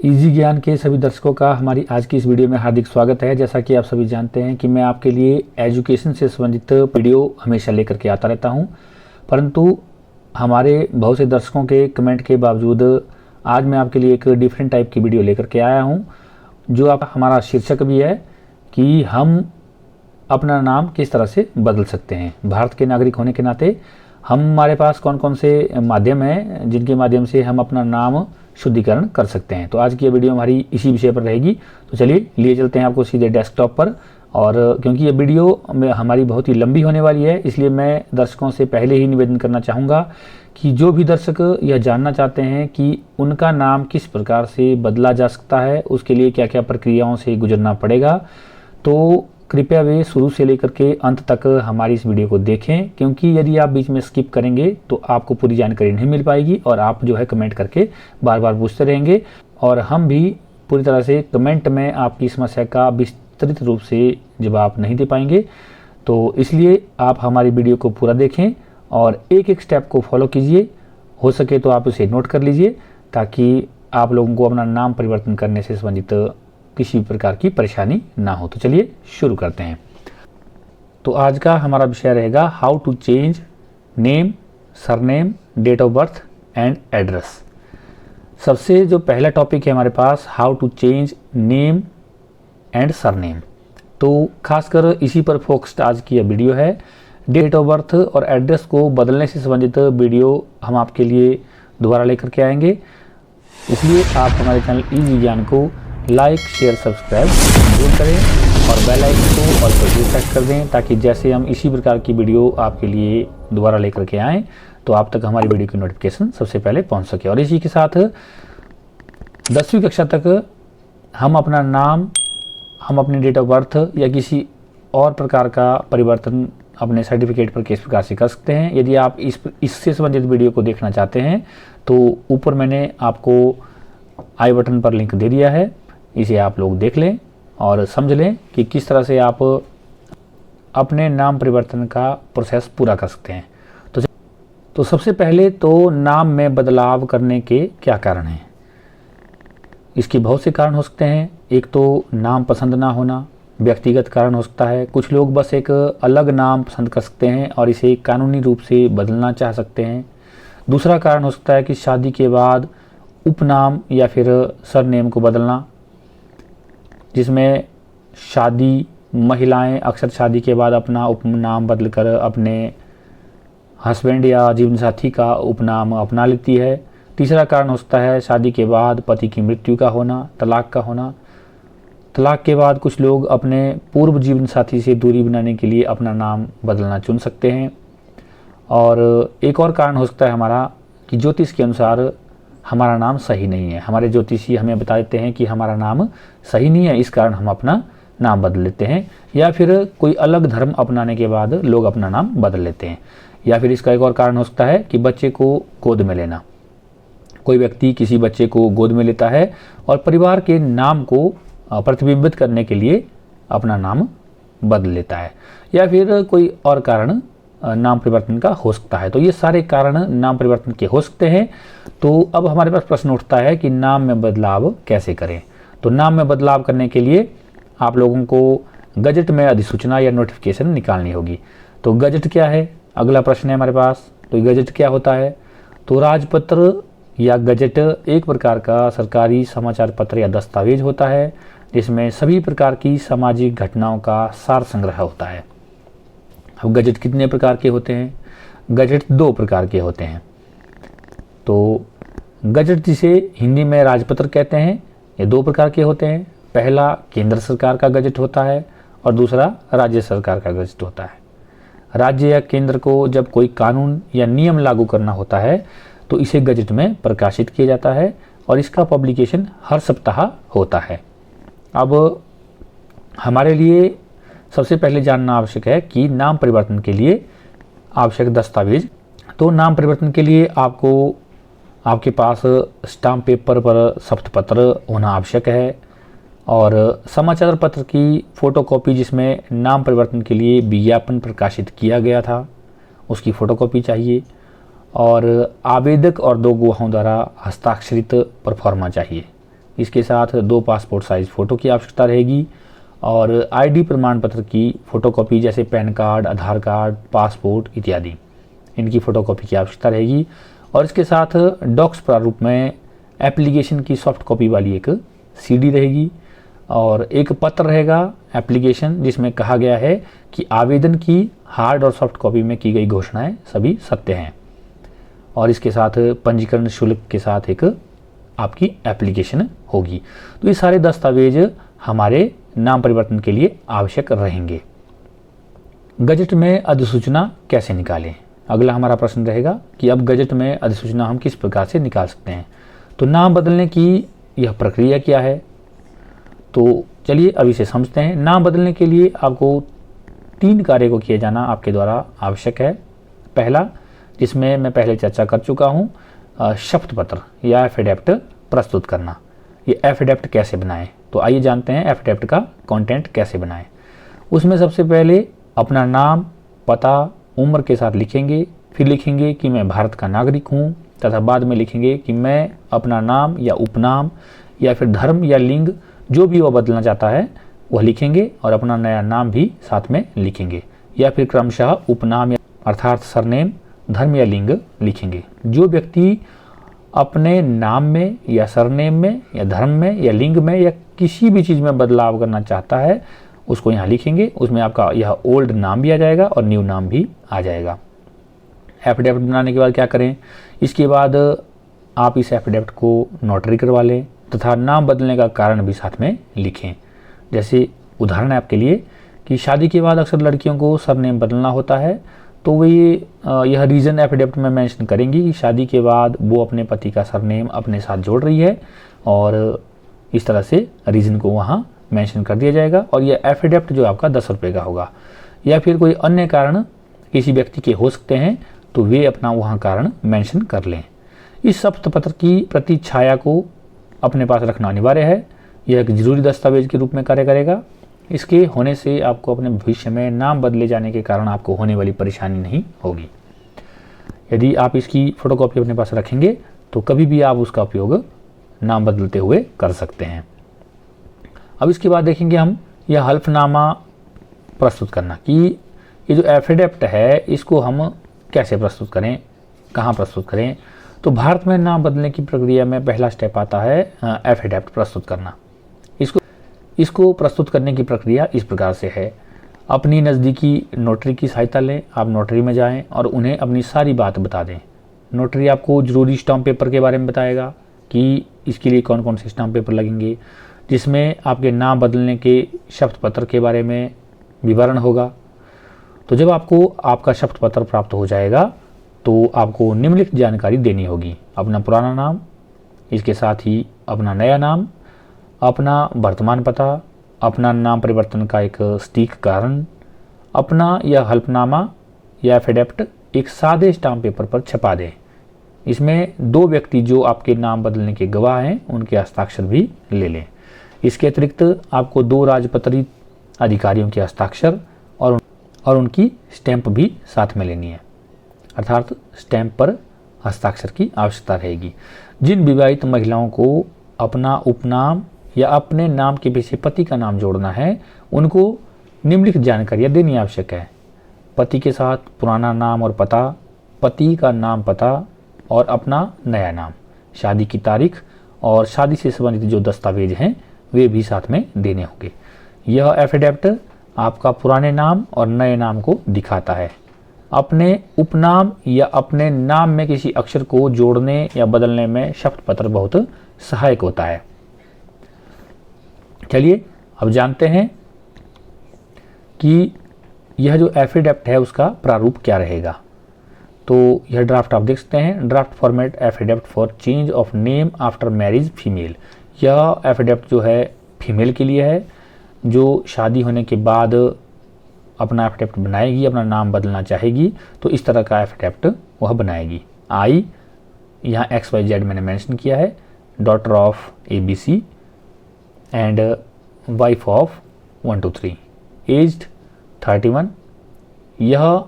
Easy ज्ञान के सभी दर्शकों का हमारी आज की इस वीडियो में हार्दिक स्वागत है। जैसा कि आप सभी जानते हैं कि मैं आपके लिए एजुकेशन से संबंधित वीडियो हमेशा लेकर के आता रहता हूं, परंतु हमारे बहुत से दर्शकों के कमेंट के बावजूद आज मैं आपके लिए एक डिफरेंट टाइप की वीडियो लेकर के आया हूं, जो आप हमारा शीर्षक भी है कि हम अपना नाम किस तरह से बदल सकते हैं। भारत के नागरिक होने के नाते हमारे पास कौन कौन से माध्यम हैं जिनके माध्यम से हम अपना नाम शुद्धिकरण कर सकते हैं। तो आज की ये वीडियो हमारी इसी विषय पर रहेगी। तो चलिए लिए चलते हैं आपको सीधे डेस्कटॉप पर। और क्योंकि ये वीडियो हमारी बहुत ही लंबी होने वाली है, इसलिए मैं दर्शकों से पहले ही निवेदन करना चाहूँगा कि जो भी दर्शक यह जानना चाहते हैं कि उनका नाम किस प्रकार से बदला जा सकता है, उसके लिए क्या क्या प्रक्रियाओं से गुजरना पड़ेगा, तो कृपया वे शुरू से लेकर के अंत तक हमारी इस वीडियो को देखें, क्योंकि यदि आप बीच में स्किप करेंगे तो आपको पूरी जानकारी नहीं मिल पाएगी और आप जो है कमेंट करके बार बार पूछते रहेंगे और हम भी पूरी तरह से कमेंट में आपकी समस्या का विस्तृत रूप से जवाब नहीं दे पाएंगे। तो इसलिए आप हमारी वीडियो को पूरा देखें और एक एक स्टेप को फॉलो कीजिए। हो सके तो आप उसे नोट कर लीजिए ताकि आप लोगों को अपना नाम परिवर्तन करने से संबंधित किसी प्रकार की परेशानी ना हो। तो चलिए शुरू करते हैं। तो आज का हमारा विषय रहेगा how to change name, surname, date of birth and address. सबसे जो पहला टॉपिक है हमारे पास, how to change name and surname. तो खासकर इसी पर फोकस्ड आज की यह वीडियो है। डेट ऑफ बर्थ और एड्रेस को बदलने से संबंधित वीडियो हम आपके लिए दोबारा लेकर के आएंगे, इसलिए आप हमारे चैनल इजी ज्ञान को लाइक, शेयर, सब्सक्राइब जरूर करें और बेल आइकन को ऑल पर जरूर सेट कर दें, ताकि जैसे हम इसी प्रकार की वीडियो आपके लिए दोबारा लेकर के आएँ तो आप तक हमारी वीडियो की नोटिफिकेशन सबसे पहले पहुंच सके। और इसी के साथ 10वीं कक्षा तक हम अपना नाम, हम अपनी डेट ऑफ बर्थ या किसी और प्रकार का परिवर्तन अपने सर्टिफिकेट पर किस प्रकार से कर सकते हैं। यदि आप इससे संबंधित वीडियो को देखना चाहते हैं तो ऊपर मैंने आपको आई बटन पर लिंक दे दिया है, इसे आप लोग देख लें और समझ लें कि किस तरह से आप अपने नाम परिवर्तन का प्रोसेस पूरा कर सकते हैं। तो सबसे पहले तो नाम में बदलाव करने के क्या कारण हैं। इसके बहुत से कारण हो सकते हैं। एक तो नाम पसंद ना होना, व्यक्तिगत कारण हो सकता है। कुछ लोग बस एक अलग नाम पसंद कर सकते हैं और इसे कानूनी रूप से बदलना चाह सकते हैं। दूसरा कारण हो सकता है कि शादी के बाद उपनाम या फिर सरनेम को बदलना, जिसमें महिलाएं अक्सर शादी के बाद अपना उपनाम बदलकर अपने हस्बैंड या जीवन साथी का उपनाम अपना लेती है। तीसरा कारण हो सकता है शादी के बाद पति की मृत्यु का होना, तलाक का होना। तलाक के बाद कुछ लोग अपने पूर्व जीवन साथी से दूरी बनाने के लिए अपना नाम बदलना चुन सकते हैं। और एक और कारण हो सकता है हमारा कि ज्योतिष के अनुसार हमारा नाम सही नहीं है। हमारे ज्योतिषी हमें बता देते हैं कि हमारा नाम सही नहीं है, इस कारण हम अपना नाम बदल लेते हैं। या फिर कोई अलग धर्म अपनाने के बाद लोग अपना नाम बदल लेते हैं। या फिर इसका एक और कारण हो सकता है कि बच्चे को गोद में लेना। कोई व्यक्ति किसी बच्चे को गोद में लेता है और परिवार के नाम को प्रतिबिंबित करने के लिए अपना नाम बदल लेता है। या फिर कोई और कारण नाम परिवर्तन का हो सकता है। तो ये सारे कारण नाम परिवर्तन के हो सकते हैं। तो अब हमारे पास प्रश्न उठता है कि नाम में बदलाव कैसे करें। तो नाम में बदलाव करने के लिए आप लोगों को गजट में अधिसूचना या नोटिफिकेशन निकालनी होगी। तो गजट क्या है, अगला प्रश्न है हमारे पास। तो गजट क्या होता है? तो राजपत्र या गजट एक प्रकार का सरकारी समाचार पत्र या दस्तावेज होता है, जिसमें सभी प्रकार की सामाजिक घटनाओं का सार संग्रह होता है। अब गजट कितने प्रकार के होते हैं? गजट 2 प्रकार के होते हैं। तो गजट जिसे हिंदी में राजपत्र कहते हैं, ये 2 प्रकार के होते हैं। पहला केंद्र सरकार का गजट होता है और दूसरा राज्य सरकार का गजट होता है। राज्य या केंद्र को जब कोई कानून या नियम लागू करना होता है तो इसे गजट में प्रकाशित किया जाता है और इसका पब्लिकेशन हर सप्ताह होता है। अब हमारे लिए सबसे पहले जानना आवश्यक है कि नाम परिवर्तन के लिए आवश्यक दस्तावेज। तो नाम परिवर्तन के लिए आपके पास स्टाम्प पेपर पर शपथपत्र होना आवश्यक है और समाचार पत्र की फोटोकॉपी जिसमें नाम परिवर्तन के लिए विज्ञापन प्रकाशित किया गया था, उसकी फ़ोटोकॉपी चाहिए और आवेदक और 2 गवाहों द्वारा हस्ताक्षरित परफॉर्मा चाहिए। इसके साथ 2 पासपोर्ट साइज़ फ़ोटो की आवश्यकता रहेगी और आईडी प्रमाण पत्र की फ़ोटोकॉपी जैसे पैन कार्ड, आधार कार्ड, पासपोर्ट इत्यादि, इनकी फ़ोटोकॉपी की आवश्यकता रहेगी। और इसके साथ डॉक्स प्रारूप में एप्लीकेशन की सॉफ्ट कॉपी वाली एक सीडी रहेगी और एक पत्र रहेगा एप्लीकेशन जिसमें कहा गया है कि आवेदन की हार्ड और सॉफ्ट कॉपी में की गई घोषणाएं सभी सत्य हैं। और इसके साथ पंजीकरण शुल्क के साथ एक आपकी एप्लीकेशन होगी। तो ये सारे दस्तावेज हमारे नाम परिवर्तन के लिए आवश्यक रहेंगे। गजट में अधिसूचना कैसे निकालें? अगला हमारा प्रश्न रहेगा कि अब गजट में अधिसूचना हम किस प्रकार से निकाल सकते हैं। तो नाम बदलने की यह प्रक्रिया क्या है, तो चलिए अब इसे समझते हैं। नाम बदलने के लिए आपको 3 कार्य को किया जाना आपके द्वारा आवश्यक है। पहला, जिसमें मैं पहले चर्चा कर चुका हूँ, शपथ पत्र या एफिडेविट प्रस्तुत करना। ये एफिडेविट कैसे बनाएं, तो आइए जानते हैं एफिडेविट का कंटेंट कैसे बनाएं। उसमें सबसे पहले अपना नाम, पता, उम्र के साथ लिखेंगे, फिर लिखेंगे कि मैं भारत का नागरिक हूँ, तथा बाद में लिखेंगे कि मैं अपना नाम या उपनाम या फिर धर्म या लिंग जो भी वह बदलना चाहता है वह लिखेंगे और अपना नया नाम भी साथ में लिखेंगे, या फिर क्रमशः उपनाम अर्थात सरनेम, धर्म या लिंग लिखेंगे। जो व्यक्ति अपने नाम में या सरनेम में या धर्म में या लिंग में या किसी भी चीज़ में बदलाव करना चाहता है उसको यहाँ लिखेंगे। उसमें आपका यह ओल्ड नाम भी आ जाएगा और न्यू नाम भी आ जाएगा। एफिडेविट बनाने के बाद क्या करें, इसके बाद आप इस एफिडेविट को नोटरी करवा लें तथा नाम बदलने का कारण भी साथ में लिखें। जैसे उदाहरण है आपके लिए कि शादी के बाद अक्सर लड़कियों को सरनेम बदलना होता है, तो वे यह रीज़न एफिडेविट में मेंशन करेंगी कि शादी के बाद वो अपने पति का सरनेम अपने साथ जोड़ रही है और इस तरह से रीज़न को वहाँ मेंशन कर दिया जाएगा। और यह एफिडेविट जो आपका 10 रुपये का होगा, या फिर कोई अन्य कारण किसी व्यक्ति के हो सकते हैं तो वे अपना वहाँ कारण मेंशन कर लें। इस शपथ पत्र की प्रति छाया को अपने पास रखना अनिवार्य है। यह एक जरूरी दस्तावेज के रूप में कार्य करेगा। इसके होने से आपको अपने भविष्य में नाम बदले जाने के कारण आपको होने वाली परेशानी नहीं होगी। यदि आप इसकी फ़ोटोकॉपी अपने पास रखेंगे तो कभी भी आप उसका उपयोग नाम बदलते हुए कर सकते हैं। अब इसके बाद देखेंगे हम यह हल्फनामा प्रस्तुत करना कि ये जो एफिडेविट है इसको हम कैसे प्रस्तुत करें, कहाँ प्रस्तुत करें। तो भारत में नाम बदलने की प्रक्रिया में पहला स्टेप आता है एफिडेविट प्रस्तुत करना। इसको प्रस्तुत करने की प्रक्रिया इस प्रकार से है। अपनी नज़दीकी नोटरी की सहायता लें। आप नोटरी में जाएं और उन्हें अपनी सारी बात बता दें। नोटरी आपको ज़रूरी स्टाम्प पेपर के बारे में बताएगा कि इसके लिए कौन कौन से स्टाम्प पेपर लगेंगे, जिसमें आपके नाम बदलने के शपथ पत्र के बारे में विवरण होगा। तो जब आपको आपका शपथ पत्र प्राप्त हो जाएगा तो आपको निम्नलिखित जानकारी देनी होगी। अपना पुराना नाम, इसके साथ ही अपना नया नाम, अपना वर्तमान पता, अपना नाम परिवर्तन का एक सटीक कारण, अपना यह हल्फनामा या एफिडेविट एक सादे स्टाम्प पेपर पर छपा दें। इसमें 2 व्यक्ति जो आपके नाम बदलने के गवाह हैं उनके हस्ताक्षर भी ले लें। इसके अतिरिक्त आपको 2 राजपत्रित अधिकारियों के हस्ताक्षर और उनकी स्टैंप भी साथ में लेनी है, अर्थात स्टैंप पर हस्ताक्षर की आवश्यकता रहेगी। जिन विवाहित महिलाओं को अपना उपनाम या अपने नाम के पीछे पति का नाम जोड़ना है उनको निम्नलिखित जानकारियाँ देनी आवश्यक है। पति के साथ पुराना नाम और पता, पति का नाम पता और अपना नया नाम, शादी की तारीख और शादी से संबंधित जो दस्तावेज हैं वे भी साथ में देने होंगे। यह एफिडेविट आपका पुराने नाम और नए नाम को दिखाता है। अपने उपनाम या अपने नाम में किसी अक्षर को जोड़ने या बदलने में शपथ पत्र बहुत सहायक होता है। चलिए अब जानते हैं कि यह जो एफिडेविट है उसका प्रारूप क्या रहेगा। तो यह ड्राफ्ट आप देख सकते हैं, draft format affidavit for change of name after marriage female. यह एफिडेविट जो है फीमेल के लिए है जो शादी होने के बाद अपना एफिडेविट बनाएगी, अपना नाम बदलना चाहेगी, तो इस तरह का एफिडेविट वह बनाएगी। आई यहाँ XYZ मैंने मेंशन किया है, daughter of ABC and wife of 1 2 3, aged 31। यह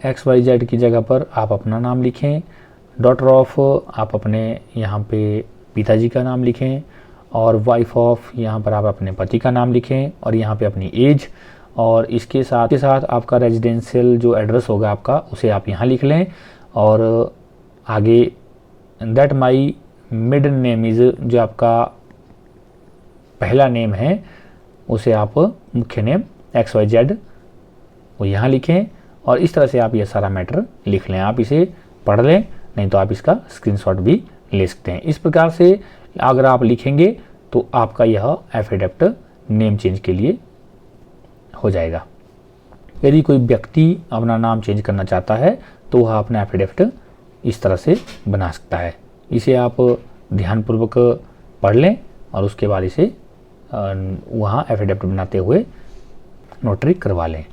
XYZ की जगह पर आप अपना नाम लिखें, डॉटर ऑफ आप अपने यहाँ पे पिताजी का नाम लिखें और वाइफ ऑफ, यहाँ पर आप अपने पति का नाम लिखें और यहाँ पे अपनी एज, और इसके साथ आपका रेजिडेंशियल जो एड्रेस होगा आपका उसे आप यहाँ लिख लें। और आगे दैट माई मिडन नेम इज़, जो आपका पहला नेम है उसे आप मुख्य नेम XYZ वो यहाँ लिखें। और इस तरह से आप ये सारा मैटर लिख लें। आप इसे पढ़ लें, नहीं तो आप इसका स्क्रीनशॉट भी ले सकते हैं। इस प्रकार से अगर आप लिखेंगे तो आपका यह एफिडेविट नेम चेंज के लिए हो जाएगा। यदि कोई व्यक्ति अपना नाम चेंज करना चाहता है तो वह अपना एफिडेविट इस तरह से बना सकता है। इसे आप ध्यानपूर्वक पढ़ लें और उसके बाद इसे वहाँ एफिडेविट बनाते हुए नोटरी करवा लें।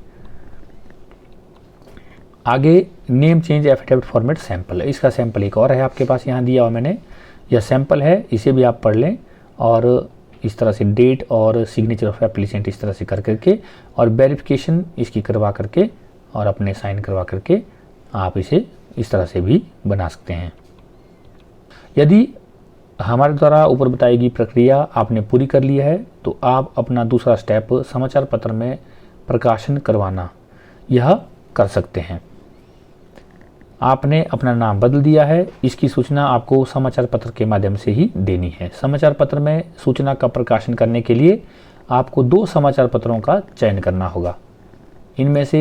आगे name change affidavit format sample, इसका सैंपल एक और है आपके पास यहाँ दिया हुआ मैंने, यह सैंपल है, इसे भी आप पढ़ लें। और इस तरह से डेट और सिग्नेचर ऑफ एप्लीकेंट इस तरह से कर करके और वेरिफिकेशन इसकी करवा करके और अपने साइन करवा करके आप इसे इस तरह से भी बना सकते हैं। यदि हमारे द्वारा ऊपर बताई गई प्रक्रिया आपने पूरी कर ली है तो आप अपना दूसरा स्टेप समाचार पत्र में प्रकाशन करवाना यह कर सकते हैं। आपने अपना नाम बदल दिया है, इसकी सूचना आपको समाचार पत्र के माध्यम से ही देनी है। समाचार पत्र में सूचना का प्रकाशन करने के लिए आपको 2 समाचार पत्रों का चयन करना होगा। इनमें से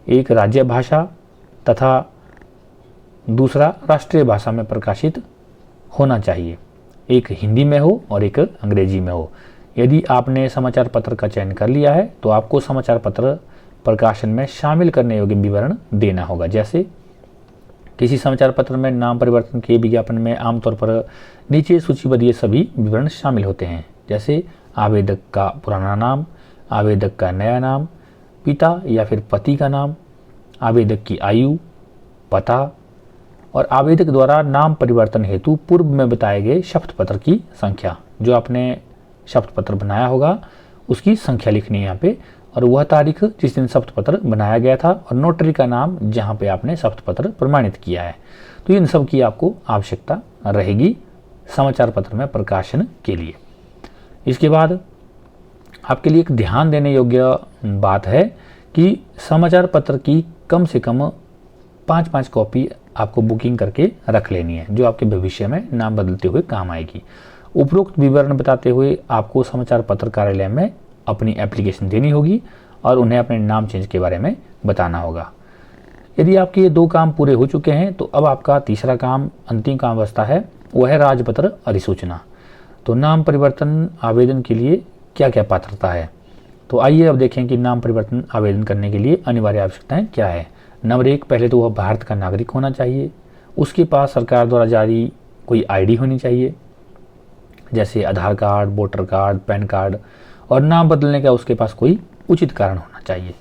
एक राज्य भाषा तथा दूसरा राष्ट्रीय भाषा में प्रकाशित होना चाहिए। एक हिंदी में हो और एक अंग्रेजी में हो। यदि आपने समाचार पत्र का चयन कर लिया है तो आपको समाचार पत्र प्रकाशन में शामिल करने योग्य विवरण देना होगा। जैसे किसी समाचार पत्र में नाम परिवर्तन के विज्ञापन में आमतौर पर नीचे सूचीबद्ध ये सभी विवरण शामिल होते हैं। जैसे आवेदक का पुराना नाम, आवेदक का नया नाम, पिता या फिर पति का नाम, आवेदक की आयु, पता और आवेदक द्वारा नाम परिवर्तन हेतु पूर्व में बताए गए शपथ पत्र की संख्या। जो आपने शपथ पत्र बनाया होगा उसकी संख्या लिखनी है यहाँ पे, और वह तारीख जिस दिन शपथ पत्र बनाया गया था और नोटरी का नाम जहाँ पे आपने शपथ पत्र प्रमाणित किया है। तो इन सब की आपको आवश्यकता रहेगी समाचार पत्र में प्रकाशन के लिए। इसके बाद आपके लिए एक ध्यान देने योग्य बात है कि समाचार पत्र की कम से कम 5-5 कॉपी आपको बुकिंग करके रख लेनी है, जो आपके भविष्य में नाम बदलते हुए काम आएगी। उपरोक्त विवरण बताते हुए आपको समाचार पत्र कार्यालय में अपनी एप्लीकेशन देनी होगी और उन्हें अपने नाम चेंज के बारे में बताना होगा। यदि आपके ये 2 काम पूरे हो चुके हैं तो अब आपका तीसरा काम, अंतिम काम बचता है, वह है राजपत्र अधिसूचना। तो नाम परिवर्तन आवेदन के लिए क्या क्या पात्रता है, तो आइए अब देखें कि नाम परिवर्तन आवेदन करने के लिए अनिवार्य आवश्यकताएं क्या है। नंबर 1, पहले तो वह भारत का नागरिक होना चाहिए। उसके पास सरकार द्वारा जारी कोई आईडी होनी चाहिए, जैसे Aadhaar card, voter card, PAN card, और नाम बदलने का उसके पास कोई उचित कारण होना चाहिए।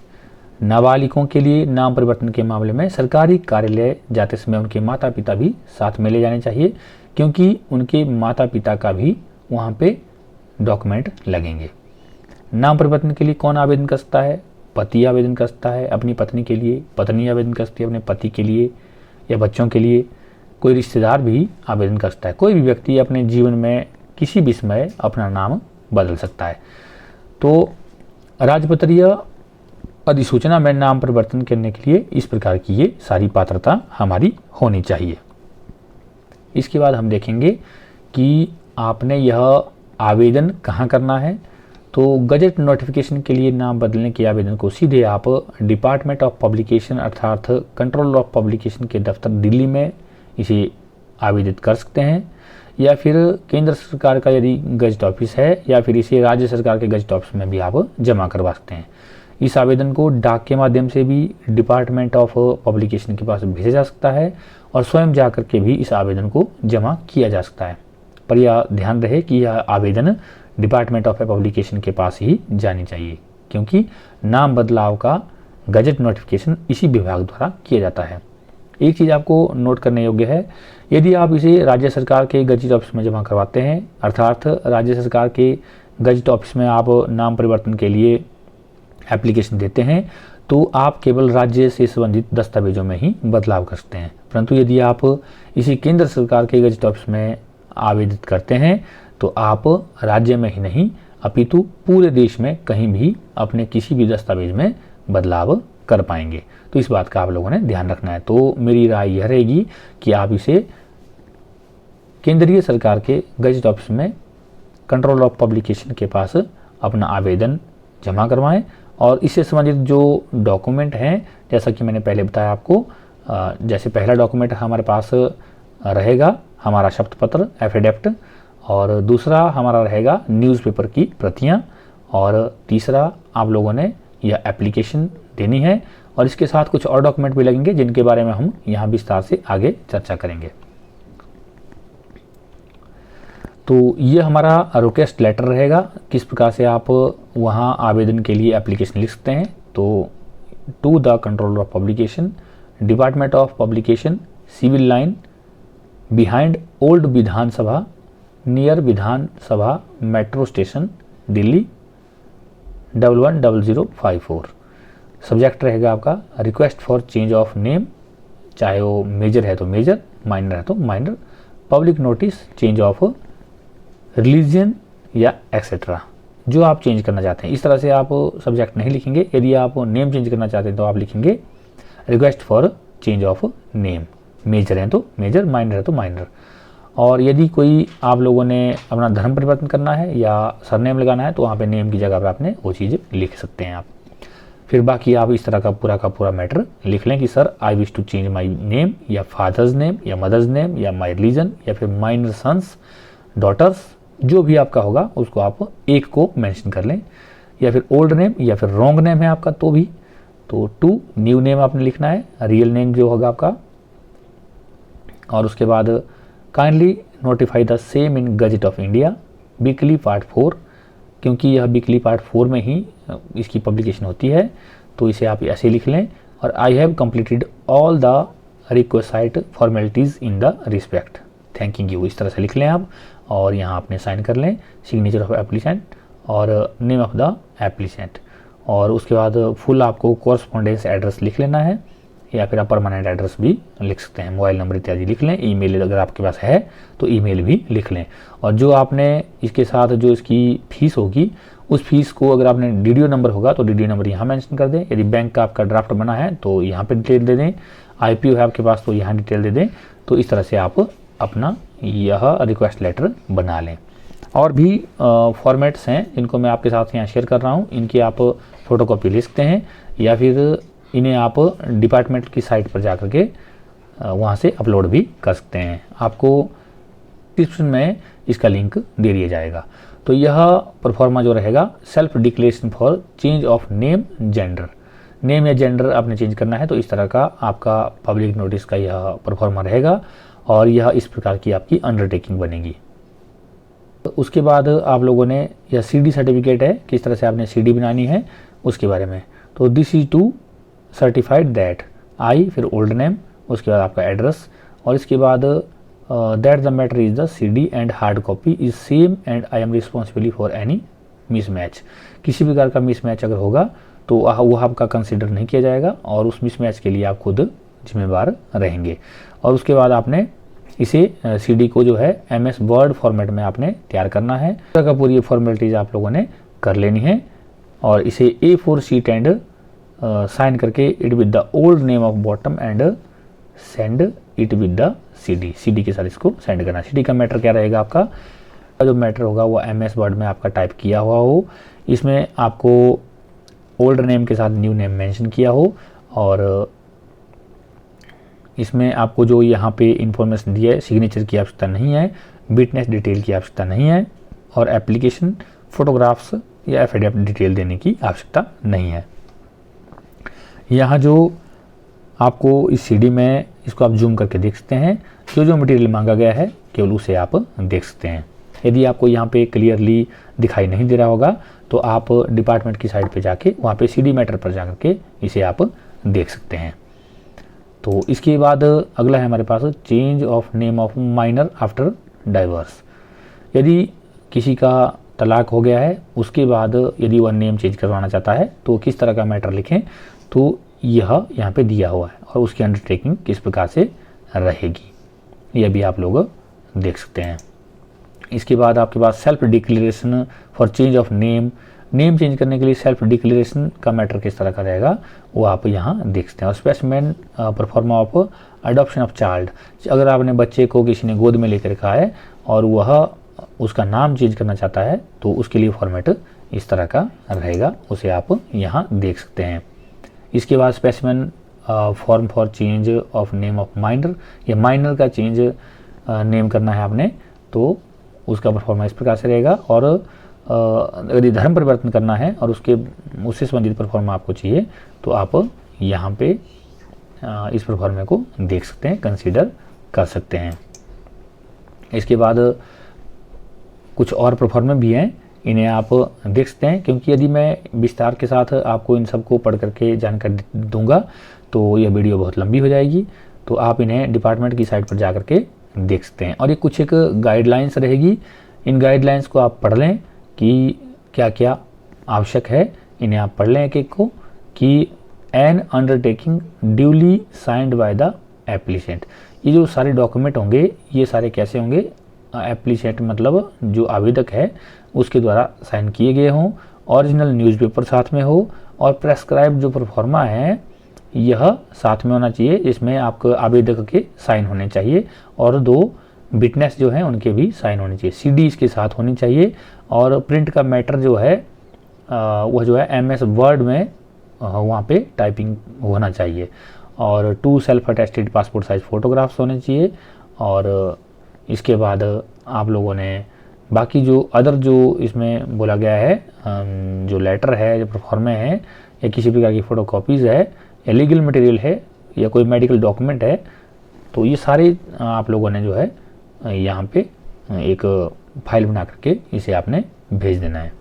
नाबालिगों के लिए नाम परिवर्तन के मामले में सरकारी कार्यालय जाते समय उनके माता पिता भी साथ में ले जाने चाहिए, क्योंकि उनके माता पिता का भी वहाँ पे डॉक्यूमेंट लगेंगे। नाम परिवर्तन के लिए कौन आवेदन कर सकता है? पति आवेदन कर सकता है अपनी पत्नी के लिए, पत्नी आवेदन कर सकती है अपने पति के लिए या बच्चों के लिए, कोई रिश्तेदार भी आवेदन कर सकता है। कोई भी व्यक्ति अपने जीवन में किसी भी समय अपना नाम बदल सकता है। तो राजपत्रीय अधिसूचना में नाम परिवर्तन करने के लिए इस प्रकार की ये सारी पात्रता हमारी होनी चाहिए। इसके बाद हम देखेंगे कि आपने यह आवेदन कहाँ करना है। तो गजट नोटिफिकेशन के लिए नाम बदलने के आवेदन को सीधे आप डिपार्टमेंट ऑफ पब्लिकेशन अर्थात कंट्रोल ऑफ पब्लिकेशन के दफ्तर दिल्ली में इसे आवेदित कर सकते हैं, या फिर केंद्र सरकार का यदि गजट ऑफिस है, या फिर इसे राज्य सरकार के गजट ऑफिस में भी आप जमा करवा सकते हैं। इस आवेदन को डाक के माध्यम से भी डिपार्टमेंट ऑफ पब्लिकेशन के पास भेजा जा सकता है और स्वयं जा कर के भी इस आवेदन को जमा किया जा सकता है। पर यह ध्यान रहे कि यह आवेदन डिपार्टमेंट ऑफ पब्लिकेशन के पास ही जानी चाहिए, क्योंकि नाम बदलाव का गजट नोटिफिकेशन इसी विभाग द्वारा किया जाता है। एक चीज़ आपको नोट करने योग्य है, यदि आप इसे राज्य सरकार के गजट ऑफिस में जमा करवाते हैं, अर्थात राज्य सरकार के गजट ऑफिस में आप नाम परिवर्तन के लिए एप्लीकेशन देते हैं, तो आप केवल राज्य से संबंधित दस्तावेजों में ही बदलाव कर सकते हैं। परंतु यदि आप इसी केंद्र सरकार के गजट ऑफिस में आवेदित करते हैं तो आप राज्य में ही नहीं अपितु पूरे देश में कहीं भी अपने किसी भी दस्तावेज में बदलाव कर पाएंगे। तो इस बात का आप लोगों ने ध्यान रखना है। तो मेरी राय यह रहेगी कि आप इसे केंद्रीय सरकार के गजट ऑफिस में कंट्रोल ऑफ पब्लिकेशन के पास अपना आवेदन जमा करवाएं और इससे संबंधित जो डॉक्यूमेंट हैं, जैसा कि मैंने पहले बताया आपको, जैसे पहला डॉक्यूमेंट हमारे पास रहेगा हमारा शपथ पत्र एफिडेविट, और दूसरा हमारा रहेगा न्यूज़पेपर की प्रतियां, और तीसरा आप लोगों ने यह एप्लीकेशन देनी है। और इसके साथ कुछ और डॉक्यूमेंट भी लगेंगे जिनके बारे में हम यहाँ विस्तार से आगे चर्चा करेंगे। तो ये हमारा रिक्वेस्ट लेटर रहेगा, किस प्रकार से आप वहाँ आवेदन के लिए एप्लीकेशन लिख सकते हैं। तो to the controller of publication, department of publication, civil line, behind old Vidhansabha, near Vidhansabha metro station, Delhi 110054। Subject रहेगा आपका request for change of name, चाहे वो मेजर है तो मेजर, माइनर है तो minor, public notice, change of religion या एक्सेट्रा, जो आप चेंज करना चाहते हैं। इस तरह से आप सब्जेक्ट नहीं लिखेंगे। यदि आप नेम चेंज करना चाहते हैं तो आप लिखेंगे request for change of name, major है तो मेजर, माइनर है तो माइनर। और यदि कोई आप लोगों ने अपना धर्म परिवर्तन करना है या सरनेम लगाना है तो वहाँ पे नेम की जगह पर आपने वो चीज़ लिख सकते हैं आप। फिर बाकी आप इस तरह का पूरा मैटर लिख लें कि sir I wish to change my name, या फादर्स नेम, या मदर्स नेम, या माई रिलीजन, या फिर माइनर सन्स, डॉटर्स, जो भी आपका होगा उसको आप एक को मेंशन कर लें। या फिर ओल्ड नेम या फिर रॉन्ग नेम है आपका तो भी, तो टू न्यू नेम आपने लिखना है, रियल नेम जो होगा आपका। और उसके बाद kindly notify the same in gazette of India weekly part 4, क्योंकि यह वीकली पार्ट 4 में ही इसकी पब्लिकेशन होती है, तो इसे आप ऐसे लिख लें। और I have completed all the requested formalities in the respect, thanking you, इस तरह से लिख लें आप। और यहाँ आपने साइन कर लें, सिग्नेचर ऑफ एप्लीकेंट और नेम ऑफ द एप्लीकेंट। और उसके बाद फुल आपको कॉरस्पॉन्डेंस एड्रेस लिख लेना है, या फिर आप परमानेंट एड्रेस भी लिख सकते हैं, मोबाइल नंबर इत्यादि लिख लें। ईमेल अगर आपके पास है तो ईमेल भी लिख लें। और जो आपने इसके साथ जो इसकी फ़ीस होगी, उस फीस को अगर आपने डीडीओ नंबर होगा तो डीडीओ नंबर यहाँ मेंशन कर दें। यदि बैंक का आपका ड्राफ्ट बना है तो यहाँ पे डिटेल दे दें, आईपीओ है आपके पास तो यहाँ डिटेल दे दें। तो इस तरह से आप अपना यह रिक्वेस्ट लेटर बना लें। और भी फॉर्मेट्स हैं जिनको मैं आपके साथ यहाँ शेयर कर रहा हूँ, इनकी आप फ़ोटोकॉपी ले सकते हैं, या फिर इन्हें आप डिपार्टमेंट की साइट पर जा कर के वहाँ से अपलोड भी कर सकते हैं। आपको डिस्क्रिप्शन में इसका लिंक दे दिया जाएगा। तो यह परफॉर्मा जो रहेगा self declaration for change of name gender, name या जेंडर आपने चेंज करना है तो इस तरह का आपका पब्लिक नोटिस का यह परफॉर्मा रहेगा, और यह इस प्रकार की आपकी अंडरटेकिंग बनेगी। तो उसके बाद आप लोगों ने यह सीडी सर्टिफिकेट है, किस तरह से आपने सीडी बनानी है उसके बारे में। तो this is to certified that I, फिर ओल्ड नेम, उसके बाद आपका एड्रेस, और इसके बाद that the matter is the CD and hard copy is same and I am responsible for any mismatch. किसी प्रकार का मिसमैच अगर होगा तो वह आपका कंसिडर नहीं किया जाएगा और उस मिसमैच के लिए आप खुद जिम्मेवार रहेंगे। और उसके बाद आपने इसे सीडी को जो है MS वर्ड फॉर्मेट में आपने तैयार करना है। का पूरी फॉर्मेलिटीज आप लोगों ने कर लेनी है, और इसे A4 शीट एंड साइन करके it with the old name of bottom and send it with the CD के साथ इसको सेंड करना। CD का मैटर क्या रहेगा, आपका जो मैटर होगा वो MS वर्ड में आपका टाइप किया हुआ हो, इसमें आपको ओल्ड नेम के साथ न्यू नेम मेंशन किया हो, और इसमें आपको जो यहाँ पे इंफॉर्मेशन दी है सिग्नेचर की आवश्यकता नहीं है, विटनेस डिटेल की आवश्यकता नहीं है, और एप्लीकेशन फोटोग्राफ्स या एफिडेविट डिटेल देने की आवश्यकता नहीं है। यहाँ जो आपको इस सीडी में इसको आप जूम करके देख सकते हैं, जो मटेरियल मांगा गया है केवल उसे आप देख सकते हैं। यदि आपको यहाँ पे क्लियरली दिखाई नहीं दे रहा होगा तो आप डिपार्टमेंट की साइट पे जाके वहाँ पे सीडी मैटर पर जा करके इसे आप देख सकते हैं। तो इसके बाद अगला है हमारे पास change of name of minor after divorce. यदि किसी का तलाक हो गया है उसके बाद यदि वह नेम चेंज करवाना चाहता है तो किस तरह का मैटर लिखें, तो यह यहाँ पे दिया हुआ है और उसकी अंडरटेकिंग किस प्रकार से रहेगी यह भी आप लोग देख सकते हैं। इसके बाद आपके पास self declaration for change of name, name change करने के लिए सेल्फ डिक्लेरेशन का मैटर किस तरह का रहेगा वो आप यहाँ देख सकते हैं। और specimen pro forma of adoption of child, अगर आपने बच्चे को किसी ने गोद में लेकर रखा है और वह उसका नाम चेंज करना चाहता है तो उसके लिए फॉर्मेट इस तरह का रहेगा, उसे आप यहाँ देख सकते हैं। इसके बाद specimen form for change of name of minor, या माइनर का चेंज नेम करना है आपने तो उसका परफॉर्मा इस प्रकार से रहेगा। और यदि धर्म परिवर्तन करना है और उससे संबंधित परफॉर्मा आपको चाहिए तो आप यहाँ पे इस परफॉर्मे को देख सकते हैं, कंसीडर कर सकते हैं। इसके बाद कुछ और परफॉर्मे भी हैं, इन्हें आप देख सकते हैं, क्योंकि यदि मैं विस्तार के साथ आपको इन सबको पढ़ करके जानकारी दूंगा तो यह वीडियो बहुत लंबी हो जाएगी। तो आप इन्हें डिपार्टमेंट की साइट पर जा करके देख सकते हैं। और ये कुछ एक गाइडलाइंस रहेगी, इन गाइडलाइंस को आप पढ़ लें कि क्या क्या आवश्यक है, इन्हें आप पढ़ लें एक एक को। कि an undertaking duly signed by the applicant, ये जो सारे डॉक्यूमेंट होंगे ये सारे कैसे होंगे, एप्लीसेंट मतलब जो आवेदक है उसके द्वारा साइन किए गए हों, ओरिजिनल न्यूज़पेपर साथ में हो, और प्रेस्क्राइब जो परफॉर्मा है यह साथ में होना चाहिए, इसमें आपको आवेदक के साइन होने चाहिए और 2 विटनेस जो हैं उनके भी साइन होने चाहिए। सीडी इसके साथ होनी चाहिए। और प्रिंट का मैटर जो है वह जो है MS वर्ड में वहाँ पे टाइपिंग होना चाहिए। और 2 self attested passport size photographs होने चाहिए। और इसके बाद आप लोगों ने बाकी जो अदर जो इसमें बोला गया है, जो लेटर है, जो परफॉर्मे हैं, या किसी प्रकार की फ़ोटो कॉपीज़ है, या लीगल मटेरियल है, या कोई मेडिकल डॉक्यूमेंट है, तो ये सारे आप लोगों ने जो है यहाँ पे एक फाइल बना करके इसे आपने भेज देना है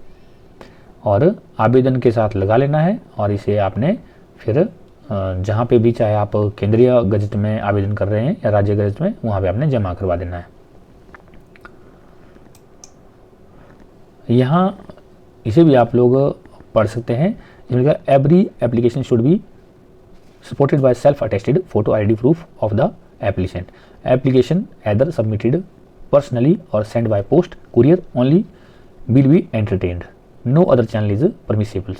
और आवेदन के साथ लगा लेना है। और इसे आपने फिर जहाँ पे भी, चाहे आप केंद्रीय गजट में आवेदन कर रहे हैं या राज्य गजट में, वहाँ पे आपने जमा करवा देना है। यहाँ इसे भी आप लोग पढ़ सकते हैं। इसमें every application should be supported by self attested photo ID proof of the applicant. Application either submitted personally or sent by post, courier only will be entertained. No other channel is permissible.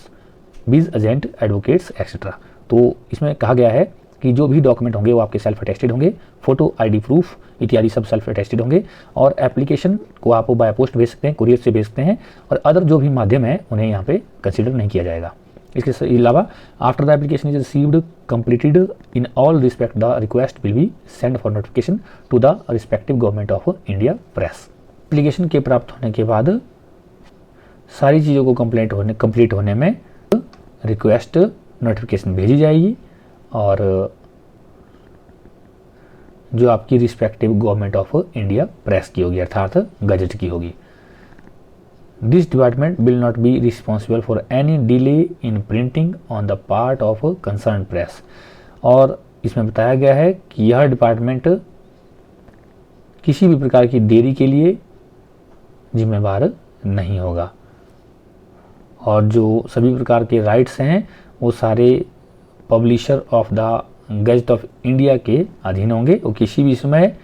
Biz agent, advocates, etc. तो इसमें कहा गया है कि जो भी document होंगे वो आपके सेल्फ अटेस्टेड होंगे, फोटो ID प्रूफ इत्यादि सब सेल्फ अटेस्टेड होंगे, और एप्लीकेशन को आप बाय पोस्ट भेज सकते हैं, कुरियर से भेज सकते हैं, और अदर जो भी माध्यम है उन्हें यहाँ पे कंसिडर नहीं किया जाएगा। इसके अलावा after the application is received completed in all respect the request will be send for notification to the respective government of India press. Application के प्राप्त होने के बाद सारी चीज़ों को कंप्लीट होने में रिक्वेस्ट नोटिफिकेशन भेजी जाएगी और जो आपकी respective government of India press की होगी, अर्थात गजट की होगी। This department will not be responsible for any delay in printing on the part of concerned press। और इसमें बताया गया है कि यह डिपार्टमेंट किसी भी प्रकार की देरी के लिए जिम्मेवार नहीं होगा, और जो सभी प्रकार के राइट्स हैं वो सारे publisher of the gazette of India के अधीन होंगे। वो किसी भी समय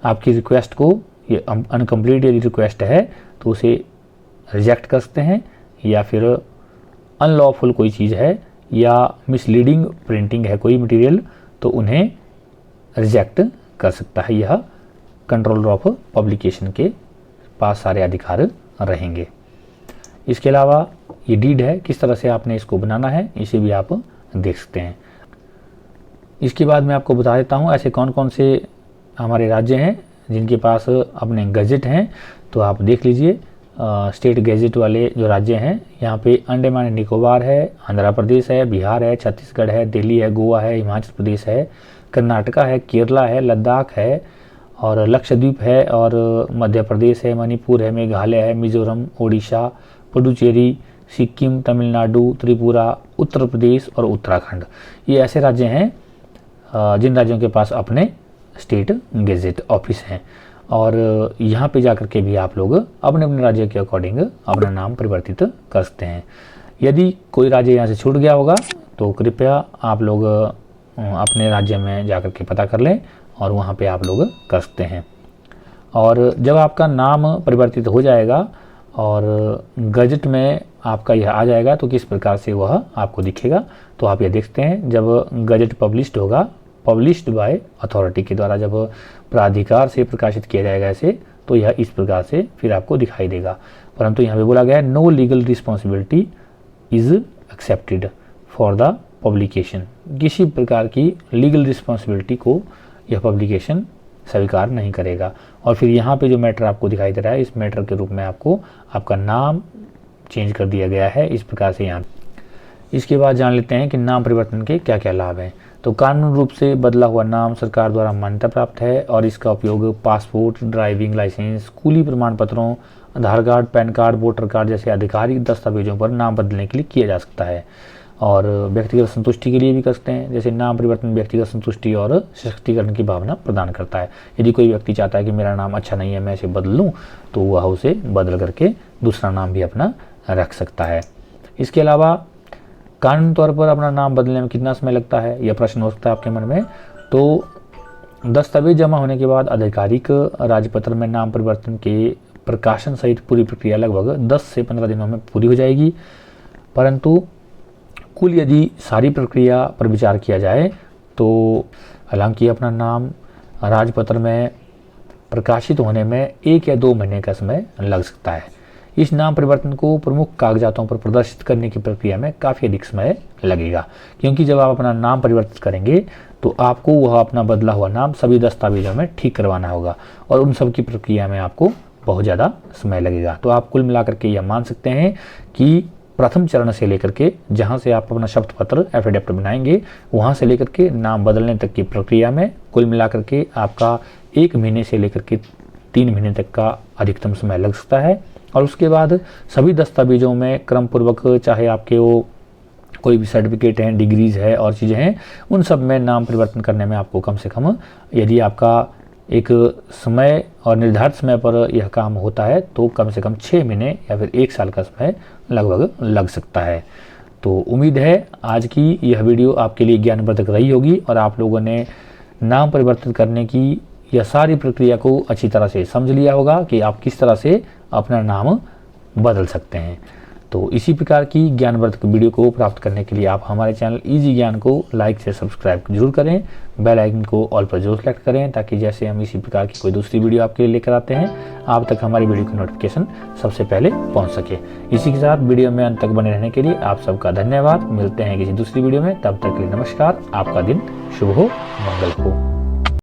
आपकी रिक्वेस्ट को, ये अनकम्प्लीट यदि रिक्वेस्ट है तो उसे रिजेक्ट कर सकते हैं, या फिर अनलॉफुल कोई चीज़ है या मिसलीडिंग प्रिंटिंग है कोई मटेरियल तो उन्हें रिजेक्ट कर सकता है। यह कंट्रोलर ऑफ पब्लिकेशन के पास सारे अधिकार रहेंगे। इसके अलावा ये डीड है, किस तरह से आपने इसको बनाना है इसे भी आप देख सकते हैं। इसके बाद मैं आपको बता देता हूँ ऐसे कौन कौन से हमारे राज्य हैं जिनके पास अपने गजट हैं। तो आप देख लीजिए, स्टेट गैजेट वाले जो राज्य हैं यहाँ पे अंडमान एंड निकोबार है, आंध्र प्रदेश है, बिहार है, छत्तीसगढ़ है, दिल्ली है, गोवा है, हिमाचल प्रदेश है, कर्नाटका है, केरला है, लद्दाख है, और लक्षद्वीप है, और मध्य प्रदेश है, मणिपुर है, मेघालय है, मिजोरम, ओडिशा, पुडुचेरी, सिक्किम, तमिलनाडु, त्रिपुरा, उत्तर प्रदेश और उत्तराखंड। ये ऐसे राज्य हैं जिन राज्यों के पास अपने स्टेट गैजेट ऑफिस हैं, और यहाँ पे जाकर के भी आप लोग अपने अपने राज्य के अकॉर्डिंग अपना नाम परिवर्तित कर सकते हैं। यदि कोई राज्य यहाँ से छूट गया होगा तो कृपया आप लोग अपने राज्य में जाकर के पता कर लें और वहाँ पे आप लोग कर सकते हैं। और जब आपका नाम परिवर्तित हो जाएगा और गजट में आपका यह आ जाएगा तो किस प्रकार से वह आपको दिखेगा। तो आप ये देखते हैं, जब गजट पब्लिश्ड होगा, पब्लिश्ड बाय अथॉरिटी के द्वारा जब प्राधिकार से प्रकाशित किया जाएगा ऐसे, तो यह इस प्रकार से फिर आपको दिखाई देगा। परंतु यहाँ पे बोला गया है no legal responsibility is accepted for the publication. किसी प्रकार की लीगल रिस्पॉन्सिबिलिटी को यह पब्लिकेशन स्वीकार नहीं करेगा। और फिर यहाँ पे जो मैटर आपको दिखाई दे रहा है, इस मैटर के रूप में आपको आपका नाम चेंज कर दिया गया है इस प्रकार से यहाँ। इसके बाद जान लेते हैं कि नाम परिवर्तन के क्या क्या लाभ हैं। तो कानून रूप से बदला हुआ नाम सरकार द्वारा मान्यता प्राप्त है और इसका उपयोग पासपोर्ट, ड्राइविंग लाइसेंस, स्कूली प्रमाण पत्रों, Aadhaar card, PAN card, voter card जैसे आधिकारिक दस्तावेजों पर नाम बदलने के लिए किया जा सकता है। और व्यक्तिगत संतुष्टि के लिए भी कर सकते हैं, जैसे नाम परिवर्तन व्यक्तिगत संतुष्टि और सशक्तिकरण की भावना प्रदान करता है। यदि कोई व्यक्ति चाहता है कि मेरा नाम अच्छा नहीं है, मैं इसे बदल लूँ, तो वह उसे बदल करके दूसरा नाम भी अपना रख सकता है। इसके अलावा कानूनी तौर पर अपना नाम बदलने में कितना समय लगता है, यह प्रश्न हो सकता है आपके मन में। तो दस्तावेज जमा होने के बाद आधिकारिक राजपत्र में नाम परिवर्तन के प्रकाशन सहित पूरी प्रक्रिया लगभग 10 से 15 दिनों में पूरी हो जाएगी। परंतु कुल यदि सारी प्रक्रिया पर विचार किया जाए तो हालांकि अपना नाम राजपत्र में प्रकाशित होने में 1 या 2 महीने का समय लग सकता है। इस नाम परिवर्तन को प्रमुख कागजातों पर प्रदर्शित करने की प्रक्रिया में काफ़ी अधिक समय लगेगा, क्योंकि जब आप अपना नाम परिवर्तित करेंगे तो आपको वह अपना बदला हुआ नाम सभी दस्तावेजों में ठीक करवाना होगा और उन सब की प्रक्रिया में आपको बहुत ज़्यादा समय लगेगा। तो आप कुल मिलाकर के यह मान सकते हैं कि प्रथम चरण से लेकर के जहां से आप अपना शपथ पत्र एफिडेविट बनाएंगे, वहां से लेकर के नाम बदलने तक की प्रक्रिया में कुल मिलाकर के आपका 1 महीने से लेकर के 3 महीने तक का अधिकतम समय लग सकता है। और उसके बाद सभी दस्तावेजों में क्रम पूर्वक, चाहे आपके वो कोई भी सर्टिफिकेट हैं, डिग्रीज है और चीज़ें हैं, उन सब में नाम परिवर्तन करने में आपको कम से कम, यदि आपका एक समय और निर्धारित समय पर यह काम होता है तो कम से कम 6 महीने या फिर 1 साल का समय लगभग लग सकता है। तो उम्मीद है आज की यह वीडियो आपके लिए ज्ञानवर्धक रही होगी और आप लोगों ने नाम परिवर्तन करने की यह सारी प्रक्रिया को अच्छी तरह से समझ लिया होगा कि आप किस तरह से अपना नाम बदल सकते हैं। तो इसी प्रकार की ज्ञानवर्धक वीडियो को प्राप्त करने के लिए आप हमारे चैनल इजी ज्ञान को लाइक से सब्सक्राइब जरूर करें, बेल आइकन को ऑल पर जरूर सेलेक्ट करें, ताकि जैसे हम इसी प्रकार की कोई दूसरी वीडियो आपके लिए लेकर आते हैं, आप तक हमारी वीडियो की नोटिफिकेशन सबसे पहले पहुंच सके। इसी के साथ वीडियो में अंत तक बने रहने के लिए आप सबका धन्यवाद। मिलते हैं किसी दूसरी वीडियो में, तब तक के लिए नमस्कार। आपका दिन शुभ हो, मंगल हो।